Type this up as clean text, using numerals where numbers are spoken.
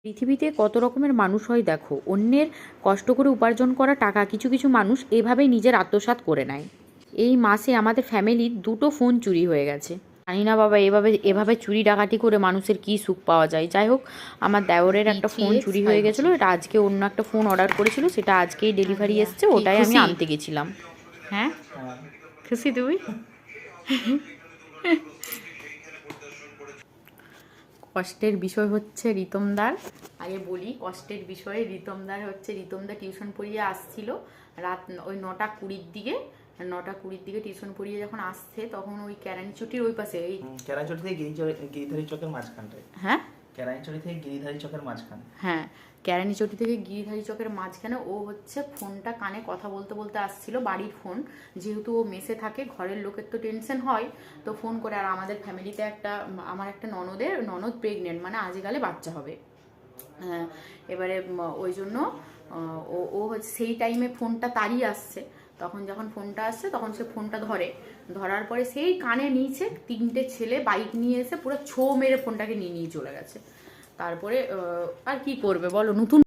পৃথিবীতে কত রকমের মানুষ হয় দেখো, অন্যের কষ্ট করে উপার্জন করা টাকা কিছু কিছু মানুষ এভাবেই নিজের আত্মসাৎ করে নেয়। এই মাসে আমাদের ফ্যামিলির 2টো ফোন চুরি হয়ে গেছে। জানি না বাবা, এভাবে এভাবে চুরি ডাকাতি করে মানুষের কি সুখ পাওয়া যায়। যাই হোক, আমার দেওরের একটা ফোন চুরি হয়ে গেছিলো, এটা আজকে অন্য একটা ফোন অর্ডার করেছিল, সেটা আজকেই ডেলিভারি এসছে, ওটাই আমি আনতে গেছিলাম। হ্যাঁ, খুশি তুমি? কষ্টের বিষয় হচ্ছে রিতমদার। আগে বলি কষ্টের বিষয়ে, রিতমদা টিউশন পড়িয়ে আসছিল রাত ওই 9টা 20-র দিকে। 9টা 20-র দিকে টিউশন পড়িয়ে যখন আসছে, তখন ওই ক্যারানিচটির ওই পাশে, এই ক্যারানিচটি থেকে গিরিধারী চকের মাঝখানটায়। হ্যাঁ, ক্যারানিচটি থেকে গিরিধারী চকের মাঝখান। হ্যাঁ, ক্যারানিচটি থেকে গিরিধারী চকের মাঝখানে ও হচ্ছে ফোনটা কানে কথা বলতে বলতে আসছিল, বাড়ির ফোন, যেহেতু ও মেসে থাকে, ঘরের লোকের তো টেনশন হয়, তো ফোন করে। আর আমাদের ফ্যামিলিতে আমার একটা ননদ প্রেগনেন্ট, মানে আজকালে বাচ্চা হবে। এবারে ওই জন্য ও ও হচ্ছে সেই টাইমে ফোনটা তাড়িয়ে আসছে। যখন ফোনটা আসছে, তখন সে ফোনটা ধরার পরে সেই কানে নিয়েছে, 3টে ছেলে বাইক নিয়ে এসে পুরো ছো মেরে ফোনটাকে নিয়ে চলে গেছে। তারপরে আর কি করবে বলো, নতুন